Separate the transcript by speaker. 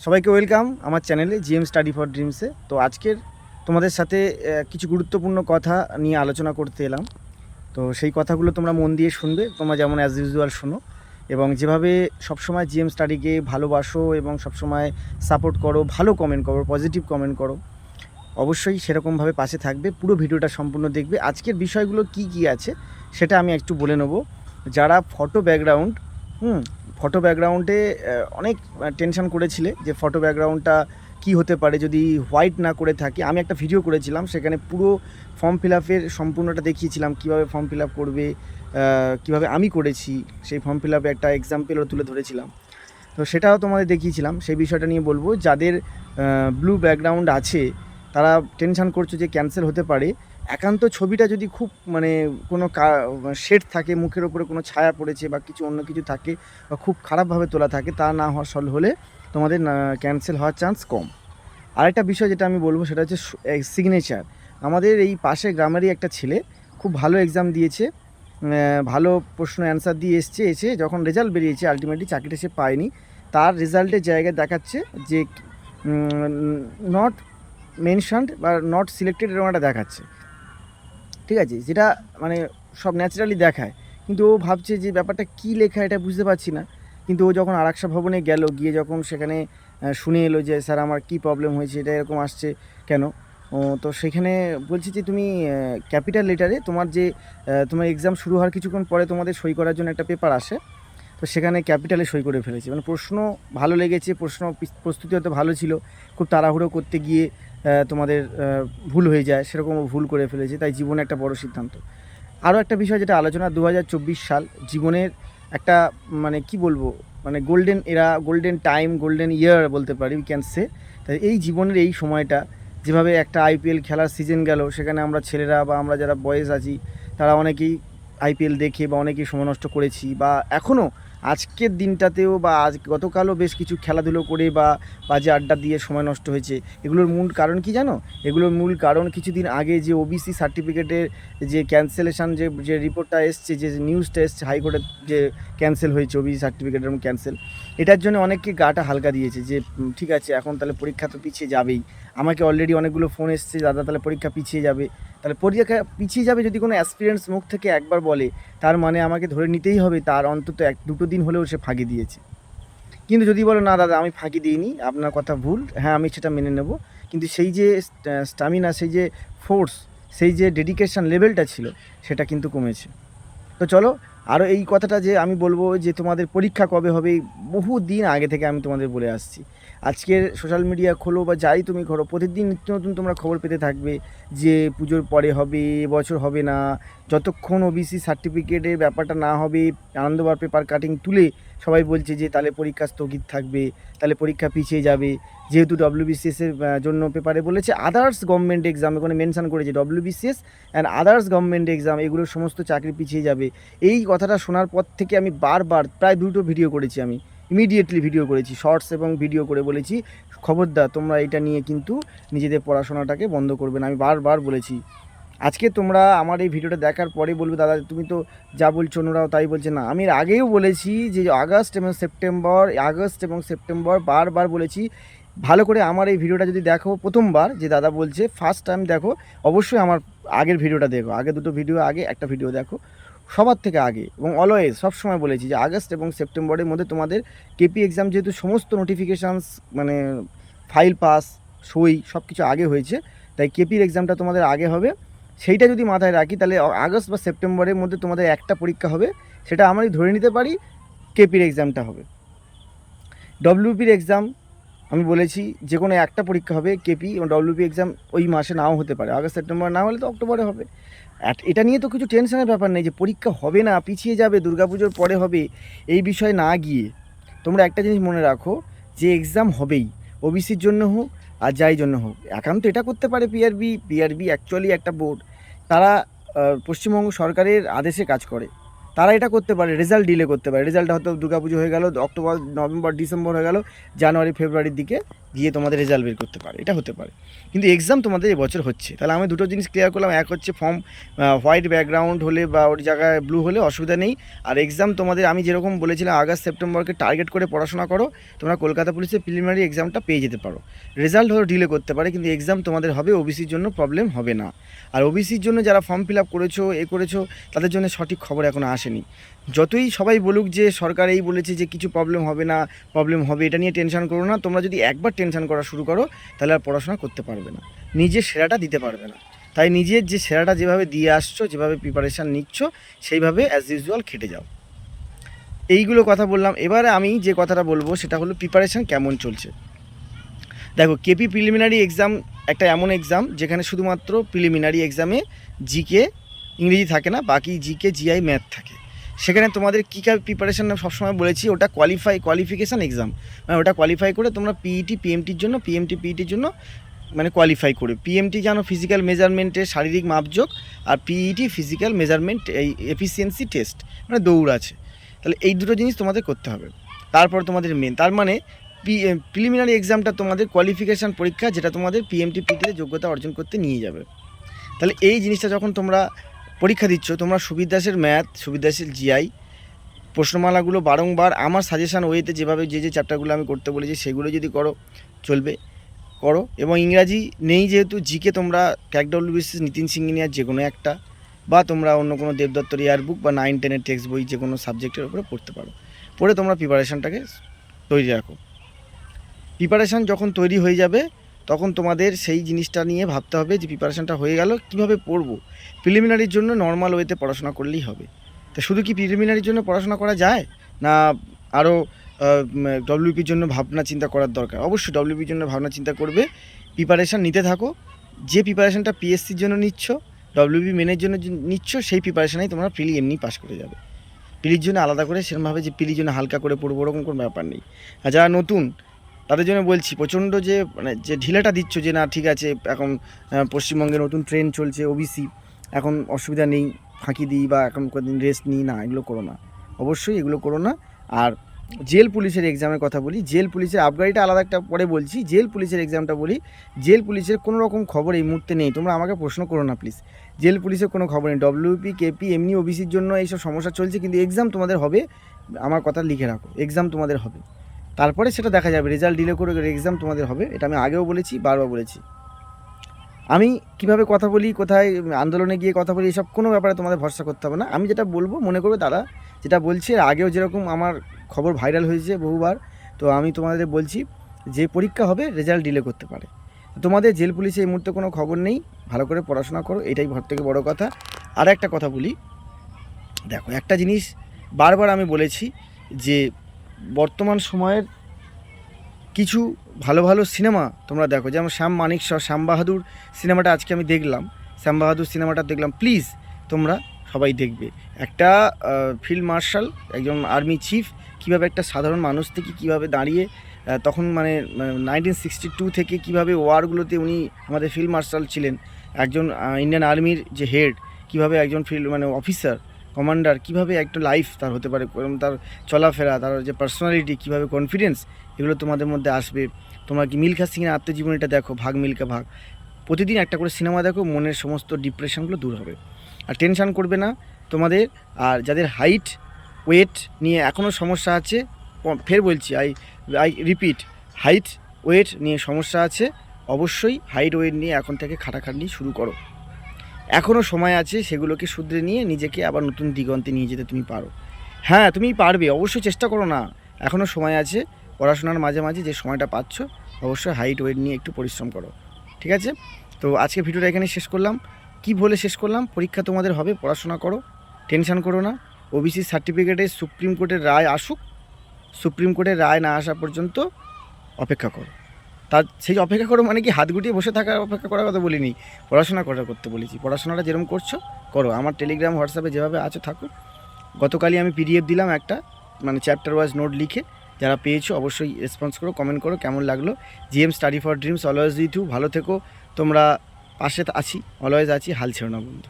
Speaker 1: সবাইকে ওয়েলকাম আমার চ্যানেলে জিএম স্টাডি ফর ড্রিমসে। তো আজকের তোমাদের সাথে কিছু গুরুত্বপূর্ণ কথা নিয়ে আলোচনা করতে এলাম। তো সেই কথাগুলো তোমরা মন দিয়ে শুনবে, তোমরা যেমন অ্যাজ ইউজুয়াল শোনো, এবং যেভাবে সবসময় জিএম স্টাডিকে ভালোবাসো এবং সবসময় সাপোর্ট করো, ভালো কমেন্ট করো, পজিটিভ কমেন্ট করো, অবশ্যই সেরকমভাবে পাশে থাকবে। পুরো ভিডিওটা সম্পূর্ণ দেখবে। আজকের বিষয়গুলো কি কি আছে সেটা আমি একটু বলে নেব। যারা ফটো ব্যাকগ্রাউন্ড ফটো ব্যাকগ্রাউন্ডে অনেক টেনশন করেছিলে যে ফটো ব্যাকগ্রাউন্ডটা কী হতে পারে যদি হোয়াইট না করে থাকে। আমি একটা ভিডিও করেছিলাম, সেখানে পুরো ফর্ম ফিল আপের সম্পূর্ণটা দেখিয়েছিলাম, কীভাবে ফর্ম ফিল আপ করবে, কীভাবে আমি করেছি, সেই ফর্ম ফিল আপে একটা এক্সাম্পলও তুলে ধরেছিলাম। তো সেটাও তোমাদের দেখিয়েছিলাম। সেই বিষয়টা নিয়ে বলবো। যাদের ব্লু ব্যাকগ্রাউন্ড আছে তারা টেনশন করছো যে ক্যান্সেল হতে পারে। একান্ত ছবিটা যদি খুব কোনো শেড থাকে, মুখের ওপরে কোনো ছায়া পড়েছে বা কিছু অন্য কিছু থাকে বা খুব খারাপভাবে তোলা থাকে, তা না হলে তোমাদের ক্যান্সেল হওয়ার চান্স কম। আরেকটা বিষয় যেটা আমি বলবো সেটা হচ্ছে সিগনেচার। আমাদের এই পাশে গ্রামেরই একটা ছেলে খুব ভালো এক্সাম দিয়েছে, ভালো প্রশ্ন অ্যান্সার দিয়ে এসে যখন রেজাল্ট বেরিয়েছে আলটিমেটলি চাকরিটা সে পায়নি। তার রেজাল্টের জায়গায় দেখাচ্ছে যে নট মেনশনড বা নট সিলেক্টেড এরকম একটা দেখাচ্ছে, ঠিক আছে, যেটা সব ন্যাচারালি দেখায়। কিন্তু ও ভাবছে যে ব্যাপারটা কী লেখা এটা বুঝতে পারছি না। কিন্তু ও যখন আরাকসা ভবনে গিয়ে যখন সেখানে শুনে এলো যে স্যার আমার কী প্রবলেম হয়েছে, এটা এরকম আসছে কেন, তো সেখানে বলছি যে তুমি ক্যাপিটাল লেটারে তোমার এক্সাম শুরু হওয়ার কিছুক্ষণ পরে তোমাদের সই করার জন্য একটা পেপার আসে, তো সেখানে ক্যাপিটালে সই করে ফেলেছে। প্রশ্ন ভালো লেগেছে, প্রস্তুতি হয়তো ভালো ছিল, খুব তাড়াহুড়ো করতে গিয়ে তোমাদের ভুল হয়ে যায়, সেরকমও ভুল করে ফেলেছে। তাই জীবনে একটা বড় সিদ্ধান্ত। আরও একটা বিষয় যেটা আলোচনা, 2024 সাল জীবনের একটা কি বলবো, গোল্ডেন এরা, গোল্ডেন টাইম, গোল্ডেন ইয়ার বলতে পারি, উই ক্যান সে। তাই এই জীবনের এই সময়টা, যেভাবে একটা আইপিএল খেলার সিজন গেল, সেখানে আমরা ছেলেরা বা আমরা যারা বয়েজ আছি তারা অনেকেই আইপিএল দেখে বা অনেকেই সময় নষ্ট করেছি, বা এখনও আজকের দিনটাতেও বা গতকালও বেশ কিছু খেলাধুলো করে বা বাজে আড্ডা দিয়ে সময় নষ্ট হয়েছে। এগুলোর মূল কারণ কি জানো? এগুলোর মূল কারণ কিছুদিন আগে যে ওবিসি সার্টিফিকেটের যে ক্যান্সেলেশন, যে রিপোর্টটা এসছে, যে নিউজটা এসছে হাইকোর্টের, যে ক্যান্সেল হয়েছে ওবিসি সার্টিফিকেট এবং ক্যান্সেল, এটার জন্য অনেককে গাটা হালকা দিয়েছে যে ঠিক আছে, এখন তাহলে পরীক্ষা তো পিছিয়ে যাবেই। আমাকে অলরেডি অনেকগুলো ফোন এসছে, দাদা তাহলে পরীক্ষা পিছিয়ে যাবে। তাহলে পরীক্ষা পিছিয়ে যাবে যদি কোনো অ্যাসপিরেন্টস মুখ থেকে একবার বলে, তার মানে আমাকে ধরে নিতেই হবে তার অন্তত 1-2 দিন হলেও সে ফাঁকি দিয়েছে। কিন্তু যদি বলো না দাদা আমি ফাঁকি দিইনি, আপনার কথা ভুল, হ্যাঁ আমি সেটা মেনে নেব, কিন্তু সেই যে স্ট্যামিনা, সেই যে ফোর্স, সেই যে ডেডিকেশন লেভেলটা ছিল, সেটা কিন্তু কমেছে। তো চলো, আরও এই কথাটা যে আমি বলবো যে তোমাদের পরীক্ষা কবে হবে, বহু দিন আগে থেকে আমি তোমাদের বলে আসছি। আজকের সোশ্যাল মিডিয়া খোলো বা যাই তুমি করো, প্রতিদিন নিত্য নতুন তোমরা খবর পেতে থাকবে যে পুজোর পরে হবে, এবছর হবে না। যতক্ষণ ওবিসি সার্টিফিকেটের ব্যাপারটা না হবে, আনন্দবার পেপার কাটিং তুলে সবাই বলছে যে তাহলে পরীক্ষা স্থগিত থাকবে, তাহলে পরীক্ষা পিছিয়ে যাবে। যেহেতু ডব্লিউবিসিএসের জন্য পেপারে বলেছে আদার্স গভর্নমেন্ট এক্সাম, এখানে মেনশন করেছে WBCS and others government exam, এগুলোর সমস্ত চাকরি পিছিয়ে যাবে। এই কথাটা শোনার পর থেকে আমি বারবার প্রায় 2টো ভিডিও করেছি, আমি ইমিডিয়েটলি ভিডিও করেছি, শর্টস এবং ভিডিও করে বলেছি খবরদার তোমরা এটা নিয়ে কিন্তু নিজেদের পড়াশোনাটাকে বন্ধ করবে না। আমি বারবার বলেছি। আজকে তোমরা আমার এই ভিডিওটা দেখার পরে বলবে দাদা তুমি তো যা বলছো অন্যরাও তাই বলছে। না, আমি এর আগেও বলেছি যে আগস্ট এবং সেপ্টেম্বর বারবার বলেছি। ভালো করে আমার এই ভিডিওটা যদি দেখো, প্রথমবার যে দাদা বলছে ফার্স্ট টাইম দেখো, অবশ্যই আমার আগের ভিডিওটা দেখো, আগে 2টো ভিডিও আগে একটা ভিডিও দেখো সবার থেকে আগে। এবং অলওয়েজ সবসময় বলেছি যে আগস্ট এবং সেপ্টেম্বরের মধ্যে তোমাদের কেপি এক্সাম, যেহেতু সমস্ত নোটিফিকেশানস ফাইল পাস, সই সব কিছু আগে হয়েছে, তাই কেপির এক্সামটা তোমাদের আগে হবে। সেইটা যদি মাথায় রাখি তাহলে আগস্ট বা সেপ্টেম্বরের মধ্যে তোমাদের একটা পরীক্ষা হবে, সেটা আমি ধরে নিতে পারি কেপির এক্সামটা হবে। ডব্লিউপির এক্সাম আমি বলেছি যে কোনো একটা পরীক্ষা হবে, কেপি এবং ডব্লিউপি এক্সাম ওই মাসে নাও হতে পারে, আগস্ট সেপ্টেম্বর না হলে তো অক্টোবরে হবে। এটা নিয়ে তো কিছু টেনশনের ব্যাপার নেই যে পরীক্ষা হবে না, পিছিয়ে যাবে, দুর্গাপুজোর পরে হবে, এই বিষয়ে না গিয়ে তোমরা একটা জিনিস মনে রাখো যে এক্সাম হবেই, ওবিসির জন্য হোক আর যাই জন্য হোক। একান্ত এটা করতে পারে পিআরবি অ্যাকচুয়ালি একটা বোর্ড, তারা পশ্চিমবঙ্গ সরকারের আদেশে কাজ করে, তারা এটা করতে পারে, রেজাল্ট ডিলে করতে পারে। রেজাল্ট হয়তো দুর্গাপুজো হয়ে গেল, অক্টোবর নভেম্বর ডিসেম্বর হয়ে গেল, জানুয়ারি ফেব্রুয়ারির দিকে গিয়ে তোমাদের রেজাল্ট বের করতে পারে, এটা হতে পারে। কিন্তু এক্সাম তোমাদের এবছর হচ্ছে। তাহলে আমি দুটো জিনিস ক্লিয়ার করলাম, এক হচ্ছে ফর্ম হোয়াইট ব্যাকগ্রাউন্ড হলে বা ওর জায়গায় ব্লু হলে অসুবিধা নেই। আর এক্সাম তোমাদের আমি যেরকম বলেছিলাম আগস্ট সেপ্টেম্বরকে টার্গেট করে পড়াশোনা করো, তোমরা কলকাতা পুলিশের প্রিলিমিনারি এক্সামটা পেয়ে যেতে পারো। রেজাল্ট হয়তো ডিলে করতে পারে, কিন্তু এক্সাম তোমাদের হবে, ওবিসির জন্য প্রবলেম হবে না। আর ওবিসির জন্য যারা ফর্ম ফিল আপ করেছো করেছো তাদের জন্য সঠিক খবর এখনও আসেনি। যতই সবাই বলুক যে সরকার এই বলেছে যে কিছু প্রবলেম হবে না, প্রবলেম হবে, এটা নিয়ে টেনশন করো না। তোমরা যদি একবার টেনশন করা শুরু করো তাহলে আর পড়াশোনা করতে পারবে না, নিজের সেরাটা দিতে পারবে না। তাই নিজের যে সেরাটা যেভাবে দিয়ে আসছো, যেভাবে প্রিপারেশান নিচ্ছ, সেইভাবে অ্যাজ ইউজুয়াল খেটে যাও। এইগুলো কথা বললাম। এবারে আমি যে কথাটা বলবো সেটা হলো প্রিপারেশান কেমন চলছে। দেখো, কেপি প্রিলিমিনারি এক্সাম একটা এমন এক্সাম যেখানে শুধুমাত্র প্রিলিমিনারি এক্সামে জিকে ইংরেজি থাকে না, বাকি জিকে জিআই ম্যাথ থাকে। সেখানে তোমাদের কী প্রিপারেশান সবসময় বলেছি, ওটা কোয়ালিফিকেশান এক্সাম, মানে ওটা কোয়ালিফাই করে তোমরা পিইটি পিএমটির জন্য, পিইটির জন্য মানে কোয়ালিফাই করে। পিএমটি জানো ফিজিক্যাল মেজারমেন্টের শারীরিক মাপযোগ, আর পিইটি ফিজিক্যাল মেজারমেন্ট এই এফিসিয়েন্সি টেস্ট, মানে দৌড় আছে। তাহলে এই দুটো জিনিস তোমাদের করতে হবে। তারপর তোমাদের মেন, তার মানে প্রিলিমিনারি এক্সামটা তোমাদের কোয়ালিফিকেশান পরীক্ষা, যেটা তোমাদের পিএমটি পিটিতে যোগ্যতা অর্জন করতে নিয়ে যাবে। তাহলে এই জিনিসটা যখন তোমরা পরীক্ষা দিচ্ছ, তোমরা সুবির দাসের ম্যাথ, সুবির দাসের জিআই প্রশ্নমালাগুলো বারংবার আমার সাজেশান ওয়েতে যেভাবে যে চ্যাপ্টারগুলো আমি করতে বলেছি সেগুলো যদি করো চলবে, করো। এবং ইংরাজি নেই যেহেতু, জিকে তোমরা ক্যাকডব্লিউবিসি নিতিন সিংহিনিয়ার যে কোনো একটা, বা তোমরা অন্য কোনো দেবদত্তর ইয়ার বুক বা 9-10-এর টেক্সট বই যে কোনো সাবজেক্টের উপরে পড়তে পারো। পড়ে তোমরা প্রিপারেশানটাকে তৈরি রাখো। প্রিপারেশান যখন তৈরি হয়ে যাবে তখন তোমাদের সেই জিনিসটা নিয়ে ভাবতে হবে যে প্রিপারেশানটা হয়ে গেল, কীভাবে পড়বো। প্রিলিমিনারির জন্য নর্মাল ওয়েতে পড়াশোনা করলেই হবে। তা শুধু কি প্রিলিমিনারির জন্য পড়াশোনা করা যায় না, আরও ডব্লিউপির জন্য ভাবনা চিন্তা করার দরকার? অবশ্যই ডব্লিউপির জন্য ভাবনা চিন্তা করবে, প্রিপারেশান নিতে থাকো। যে প্রিপারেশানটা পিএসসির জন্য নিচ্ছ, ডব্লিউপি মেনের জন্য নিচ্ছ, সেই প্রিপারেশানেই তোমরা প্রিলি এমনি পাস করে যাবে। প্রিলির জন্য আলাদা করে সেরকমভাবে যে প্রিলির জন্য হালকা করে পড়বো ওরকম কোনো ব্যাপার নেই। আর যারা নতুন তাদের জন্য বলছি, প্রচণ্ড যে মানে যে ঢিলেটা দিচ্ছ যে না ঠিক আছে এখন পশ্চিমবঙ্গে নতুন ট্রেন্ড চলছে ওবিসি, এখন অসুবিধা নেই, ফাঁকি দিই বা এখন কদিন রেস্ট নিই, না এগুলো করো না, অবশ্যই এগুলো করো না। আর জেল পুলিশের এক্সামের কথা বলি, জেল পুলিশের আবগারিটা আলাদা একটা পরে বলছি, জেল পুলিশের এক্সামটা বলি। জেল পুলিশের কোনো রকম খবর এই মুহূর্তে নেই, তোমরা আমাকে প্রশ্ন করো না প্লিজ। জেল পুলিশের কোনো খবর নেই, ডব্লিউপি কেপি এমনি ওবিসির জন্য এইসব সমস্যা চলছে, কিন্তু এক্সাম তোমাদের হবে, আমার কথা লিখে রাখো, এক্সাম তোমাদের হবে। তারপরে সেটা দেখা যাবে, রেজাল্ট ডিলে করে এক্সাম তোমাদের হবে, এটা আমি আগেও বলেছি, বারবার বলেছি। আমি কিভাবে কথা বলি, কোথায় আন্দোলনে গিয়ে কথা বলি, এসব কোনো ব্যাপারে তোমাদের ভরসা করতে হবে না। আমি যেটা বলবো মনে করবে দাদা যেটা বলছি, আগেও যেরকম আমার খবর ভাইরাল হয়েছে বহুবার, তো আমি তোমাদের বলছি যে পরীক্ষা হবে, রেজাল্ট ডিলে করতে পারে। তোমাদের জেল পুলিশে এই মুহূর্তে কোনো খবর নেই, ভালো করে পড়াশোনা করো, এটাই সব থেকে বড়ো কথা। আর একটা কথা বলি, দেখো একটা জিনিস বারবার আমি বলেছি যে বর্তমান সময়ের কিছু ভালো ভালো সিনেমা তোমরা দেখো, যেমন শ্যাম মানিকশা, শ্যাম বাহাদুর সিনেমাটা আজকে আমি দেখলাম, শ্যাম বাহাদুর সিনেমাটা দেখলাম, প্লিজ তোমরা সবাই দেখবে। একটা ফিল্ড মার্শাল, একজন আর্মি চিফ, কীভাবে একটা সাধারণ মানুষ থেকে কীভাবে দাঁড়িয়ে তখন মানে 1962 থেকে কীভাবে ওয়ারগুলোতে উনি আমাদের ফিল্ড মার্শাল ছিলেন, একজন ইন্ডিয়ান আর্মির যে হেড, কীভাবে একজন ফিল্ড মানে অফিসার কমান্ডার কীভাবে একটা লাইফ তার হতে পারে, তার চলাফেরা, তার যে পার্সোনালিটি, কীভাবে কনফিডেন্স, এগুলো তোমাদের মধ্যে আসবে। তোমরা কি মিলখা সিংয়ের আত্মজীবনীটা দেখো, ভাগ মিলখা ভাগ, প্রতিদিন একটা করে সিনেমা দেখো, মনের সমস্ত ডিপ্রেশনগুলো দূর হবে। আর টেনশান করবে না তোমাদের। আর যাদের হাইট ওয়েট নিয়ে এখনও সমস্যা আছে, ফের বলছি, আই রিপিট, হাইট ওয়েট নিয়ে সমস্যা আছে, অবশ্যই হাইট ওয়েট নিয়ে এখন থেকে খাটাখাটনি শুরু করো, এখনও সময় আছে, সেগুলোকে শুধরে নিয়ে নিজেকে আবার নতুন দিগন্তে নিয়ে যেতে তুমি পারো। হ্যাঁ তুমি পারবে, অবশ্যই চেষ্টা করো না, এখনও সময় আছে। পড়াশোনার মাঝে মাঝে যে সময়টা পাচ্ছ অবশ্যই হাইট ওয়েট নিয়ে একটু পরিশ্রম করো, ঠিক আছে? তো আজকে ভিডিওটা এখানে শেষ করলাম। কি বলে শেষ করলাম, পরীক্ষা তোমাদের হবে, পড়াশোনা করো, টেনশান করো না। ওবিসি সার্টিফিকেটে সুপ্রিম কোর্টের রায় আসুক, সুপ্রিম কোর্টের রায় না আসা পর্যন্ত অপেক্ষা করো। তার সেই অপেক্ষা করো মানে কি হাত গুটিয়ে বসে থাকার অপেক্ষা করার কথা বলিনি, পড়াশোনা করতে বলেছি। পড়াশোনাটা যেরকম করছো করো, আমার টেলিগ্রাম হোয়াটসঅ্যাপে যেভাবে আছো থাকো। গতকালই আমি পিডিএফ দিলাম একটা, মানে চ্যাপ্টার ওয়াইজ নোট লিখে, যারা পেয়েছো অবশ্যই রেসপন্স করো, কমেন্ট করো কেমন লাগলো। GM study for dreams always with you, ভালো থেকো তোমরা, পাশে আছি, অলওয়েজ আছি, হাল ছেড়ো না বন্ধু।